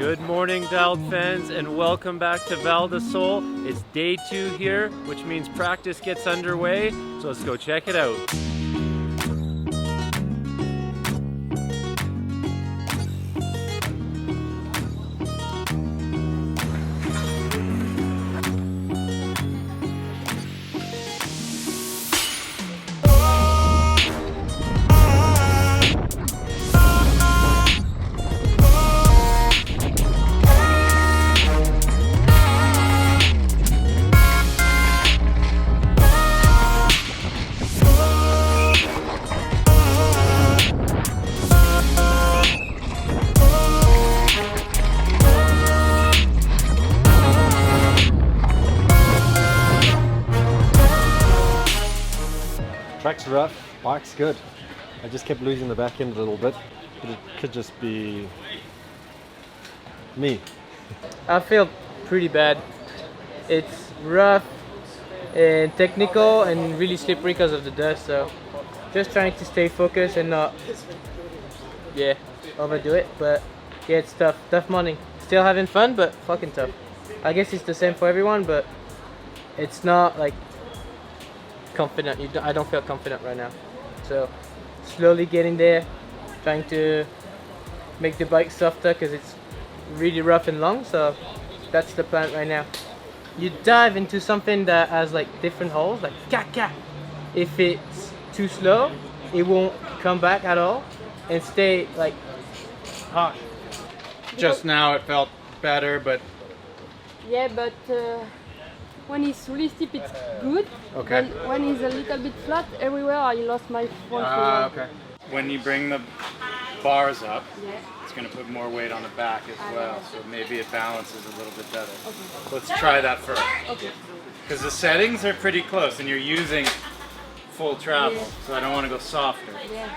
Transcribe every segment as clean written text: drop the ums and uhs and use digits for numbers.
Good morning, DIALED fans, and welcome back to Val di Sole. It's day 2 here, which means practice gets underway, so let's go check it out. Track's rough, bike's good. I just kept losing the back end a little bit, but it could just be me. I feel pretty bad. It's rough and technical and really slippery because of the dust, so just trying to stay focused and not overdo it. But yeah, it's tough morning. Still having fun, but fucking tough. I guess it's the same for everyone, but it's not like confident. I don't feel confident right now, so slowly getting there, trying to make the bike softer because it's really rough and long. So that's the plan right now. You dive into something that has like different holes, like if it's too slow it won't come back at all and stay like hard. Just now it felt better, but yeah, but when it's really steep, it's good. okay. And when it's a little bit flat, everywhere I lost my front wheel. Okay. When you bring the bars up, Yeah. it's going to put more weight on the back as well, so maybe it balances a little bit better. Okay. Let's try that first. Okay. Because the settings are pretty close and you're using full travel, Yeah. so I don't want to go softer. Yeah.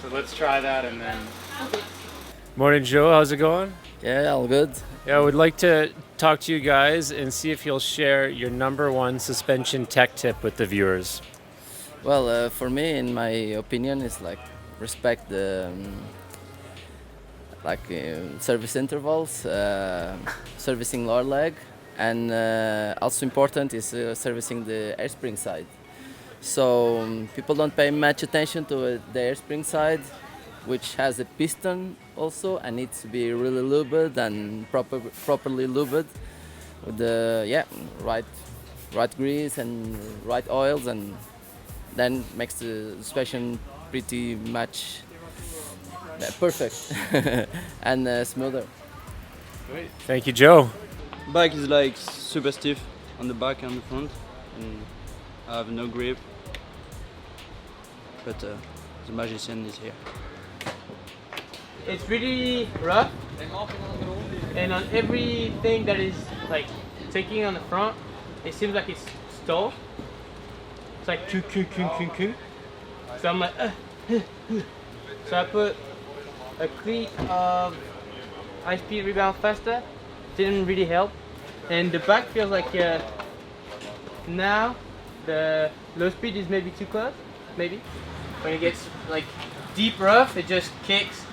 So let's try that and then... Okay. Morning, Joe. How's it going? Yeah, all good. Yeah, I would like to talk to you guys and see if you'll share your #1 suspension tech tip with the viewers. Well, for me, in my opinion, it's like respect the service intervals, servicing lower leg, and also important is servicing the air spring side. So people don't pay much attention to the air spring side, which has a piston also and needs to be really lubed and properly lubed with the right grease and right oils, and then makes the suspension pretty much perfect and smoother. Great. Thank you, Joe. Bike is like super stiff on the back and the front, and I have no grip, but the magician is here. It's really rough, and on everything that is like taking on the front, it seems like it's stalled. It's like kung. So I'm like so I put a cleat of high speed rebound faster. Didn't really help, and the back feels like now the low speed is maybe too close. Maybe when it gets like deep rough, it just kicks,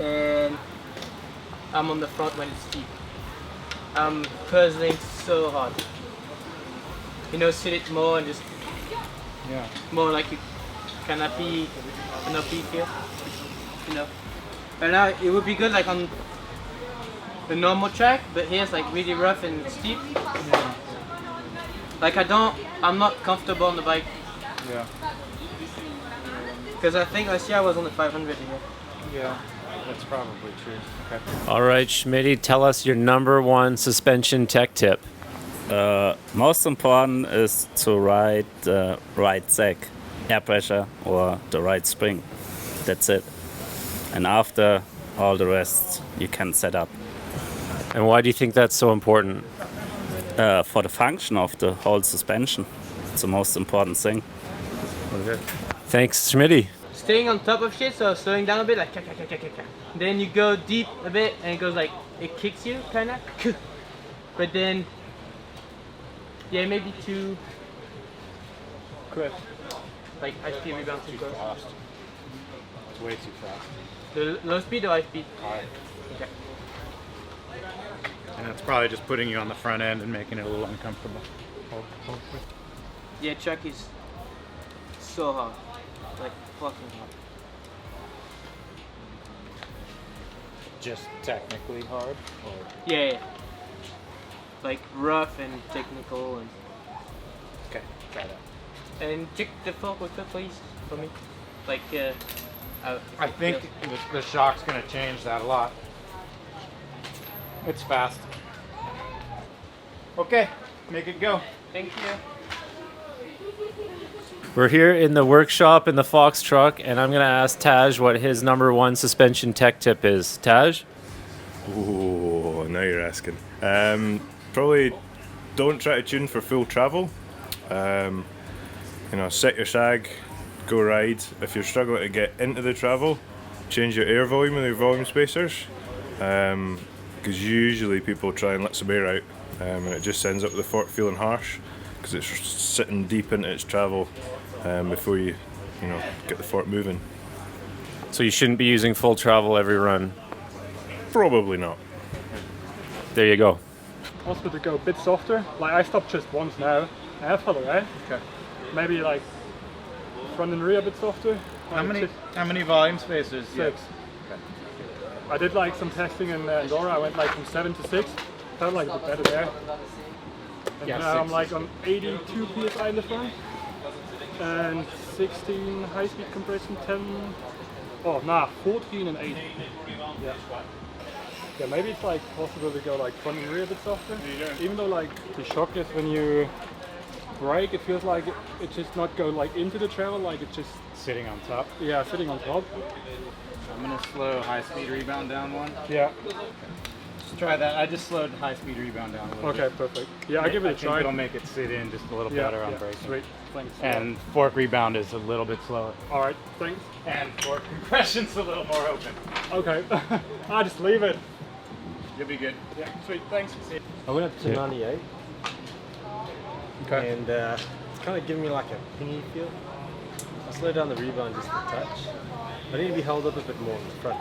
and I'm on the front when it's steep. I'm puzzling so hard. Sit it more and just more like a canopy feel. Right now it would be good like on the normal track, but here's like really rough and steep. Yeah. Like I'm not comfortable on the bike. Yeah. Because I think last year I was on the 500 here. Yeah. That's probably true. Okay. All right, Schmitty, tell us your #1 suspension tech tip. Most important is to ride the right sack, air pressure, or the right spring. That's it. And after, all the rest you can set up. And why do you think that's so important? For the function of the whole suspension, it's the most important thing. Okay. Thanks, Schmitty. Staying on top of shit, so slowing down a bit, like then you go deep a bit, and it goes like it kicks you, kinda. But then, yeah, maybe too quick. Like high speed rebound too close. Fast. It's way too fast. The low speed or high speed? High. Okay. And that's probably just putting you on the front end and making it a little uncomfortable. Yeah, Chuck is so hot. Like fucking hot. Just technically hard? Or? Yeah. Like rough and technical and. Okay, try that. And check the fork with that, please, for me. Like, I think the shock's going to change that a lot. It's fast. Okay, make it go. Thank you. We're here in the workshop in the Fox truck, and I'm going to ask Taj what his number one suspension tech tip is. Taj? Oh, now you're asking. Probably don't try to tune for full travel. Set your sag, go ride. If you're struggling to get into the travel, change your air volume and your volume spacers. Because usually people try and let some air out, and it just ends up the fork feeling harsh because it's sitting deep into its travel before you get the fork moving. So you shouldn't be using full travel every run. Probably not. There you go. Possible to go a bit softer. Like I stopped just once now. I have further right? Okay. Maybe like front and rear a bit softer. How many volume spacers? 6. Okay. I did like some testing in Andorra. I went like from 7 to 6. Felt like a bit better there. And Yeah, now I'm 6. like on 82 psi in the front and 16 high-speed compression, 14 and 8. Yeah. Yeah, maybe it's like possible to go like front and rear a bit softer. Even though like the shock is when you brake, it feels like it just not go like into the travel, like it's just Sitting on top. sitting on top. I'm going to slow high-speed rebound down one. Yeah. Just try that. I just slowed high-speed rebound down a little bit. Okay, perfect. Yeah, I'll give it a I think try. it'll make it sit in just a little better on braking. Sweet. Thanks. And fork rebound is a little bit slower. All right, thanks. And fork compression's a little more open. Okay. I'll just leave it. You'll be good. Yeah, sweet. Thanks. I went up to 98, Okay. and it's kind of giving me like a pingy feel. I slowed down the rebound just a touch. I need to be held up a bit more in the front.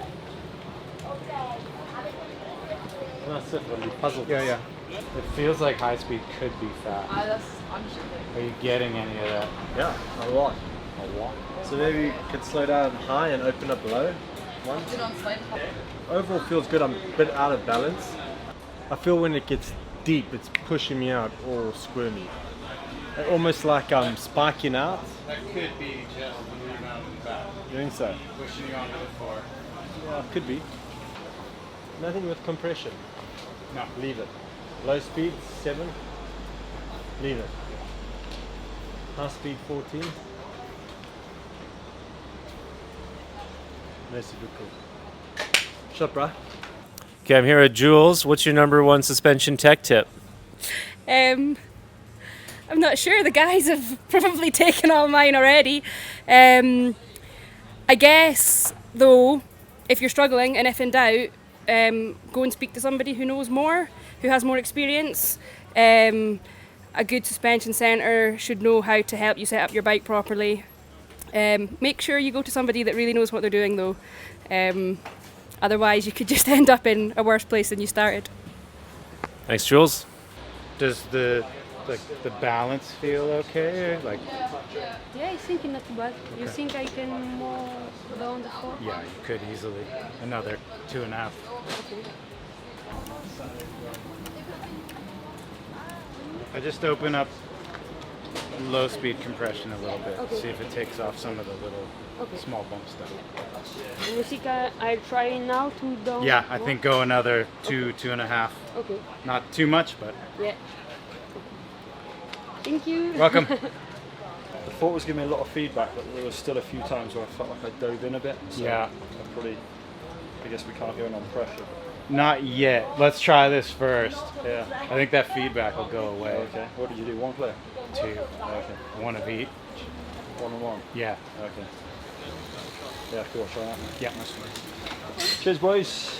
That's it. I'll be puzzled. Yeah. It feels like high speed could be fast. Are you getting any of that? Yeah, a lot. So maybe you could slow down high and open up low. Overall feels good. I'm a bit out of balance. I feel when it gets deep, it's pushing me out all squirmy. Almost like I'm spiking out. That could be just the rebound in the back. You think so? Pushing you onto the floor. Yeah, could be. Nothing with compression. No. Leave it. Low speed, 7. Leave it. High speed, 14. That's super cool. Shut, bruh. Okay, I'm here at Jules. What's your number one suspension tech tip? I'm not sure. The guys have probably taken all mine already. I guess, though, if you're struggling and if in doubt, go and speak to somebody who knows more, who has more experience. A good suspension centre should know how to help you set up your bike properly. Make sure you go to somebody that really knows what they're doing, though. Otherwise, you could just end up in a worse place than you started. Thanks, Jules. Does the balance feel okay? Like, Yeah, I think not too bad. You think I can more down the floor? yeah, you could easily. Another 2.5. I just open up low speed compression a little bit. Okay. See if it takes off some of the little Okay. small bump stuff. And you think I try now to down? Yeah, I more? think go another 2.5. Okay. Not too much, but Yeah. Thank you. welcome. The fork was giving me a lot of feedback, but there was still a few times where I felt like I dove in a bit. So Yeah. I guess we can't go in on pressure. Not yet. Let's try this first. Yeah. I think that feedback will go away. Okay. What did you do? One clear? 2. Okay. One of each. 1 on 1. Yeah. Okay. Yeah, cool. Try that. Yeah. Cheers, boys.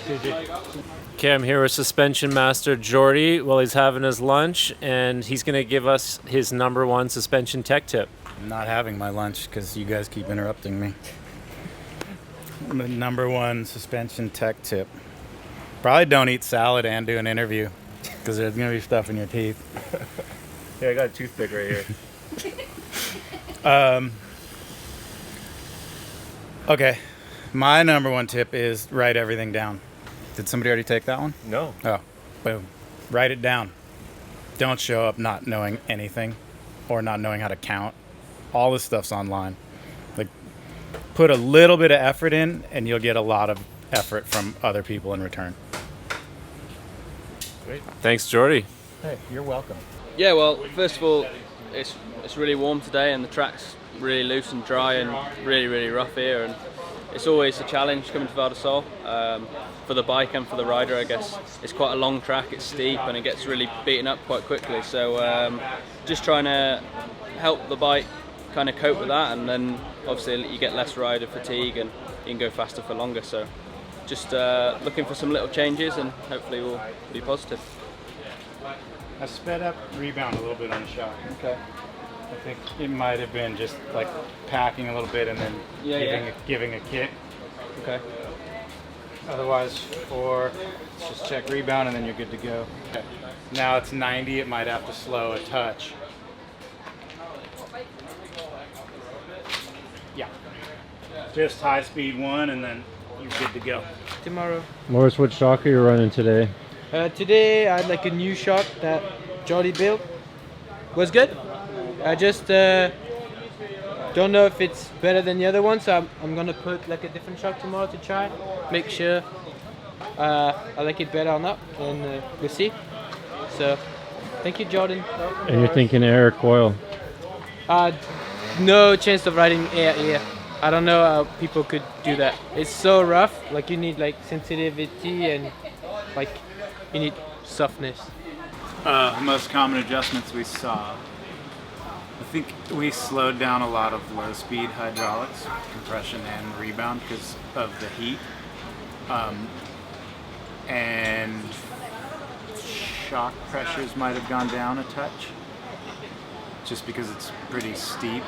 Okay, I'm here with suspension master Jordy while he's having his lunch, and he's going to give us his number one suspension tech tip. I'm not having my lunch because you guys keep interrupting me. The number one suspension tech tip. Probably don't eat salad and do an interview. because there's gonna be stuff in your teeth. Yeah, I got a toothpick right here. Okay, my number one tip is write everything down. Did somebody already take that one? No. Oh, boom. Write it down. Don't show up not knowing anything or not knowing how to count. All this stuff's online. Like, put a little bit of effort in and you'll get a lot of effort from other people in return. Great. Thanks, Jordy. Hey, you're welcome. Yeah, well, first of all, it's really warm today and the track's really loose and dry and really rough here, and it's always a challenge coming to Val di Sole for the bike and for the rider, I guess. It's quite a long track, it's steep and it gets really beaten up quite quickly, so just trying to help the bike kind of cope with that, and then obviously you get less rider fatigue and you can go faster for longer, so just looking for some little changes and hopefully we'll be positive. I sped up rebound a little bit on the shot. Okay. I think it might have been just like packing a little bit and then giving a kick. Okay. Otherwise, let's just check rebound and then you're good to go. Okay. Now it's 90, it might have to slow a touch. Yeah. Just high speed 1 and then you're good to go. Tomorrow. Morris, what shock are you running today? Today I had like a new shock that Jordy built. Was good. I just don't know if it's better than the other one, so I'm gonna put like a different shock tomorrow to try, make sure I like it better or not, and we'll see. So, thank you, Jordan. And you're thinking air or coil? No chance of riding air here. I don't know how people could do that. It's so rough. Like you need like sensitivity and like you need softness. Most common adjustments we saw. I think we slowed down a lot of low speed hydraulics, compression and rebound because of the heat. And shock pressures might have gone down a touch just because it's pretty steep.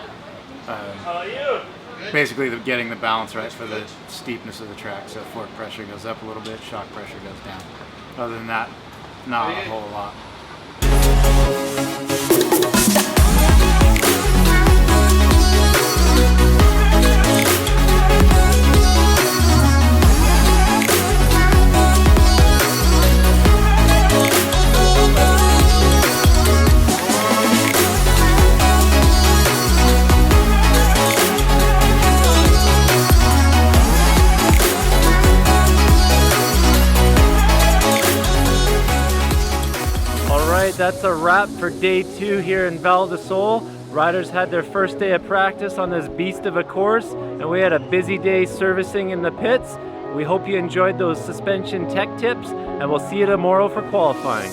Basically getting the balance right for the steepness of the track. So fork pressure goes up a little bit, shock pressure goes down. Other than that, not a whole lot. That's a wrap for day 2 here in Val di Sole. Riders had their first day of practice on this beast of a course, and we had a busy day servicing in the pits. We hope you enjoyed those suspension tech tips, and we'll see you tomorrow for qualifying.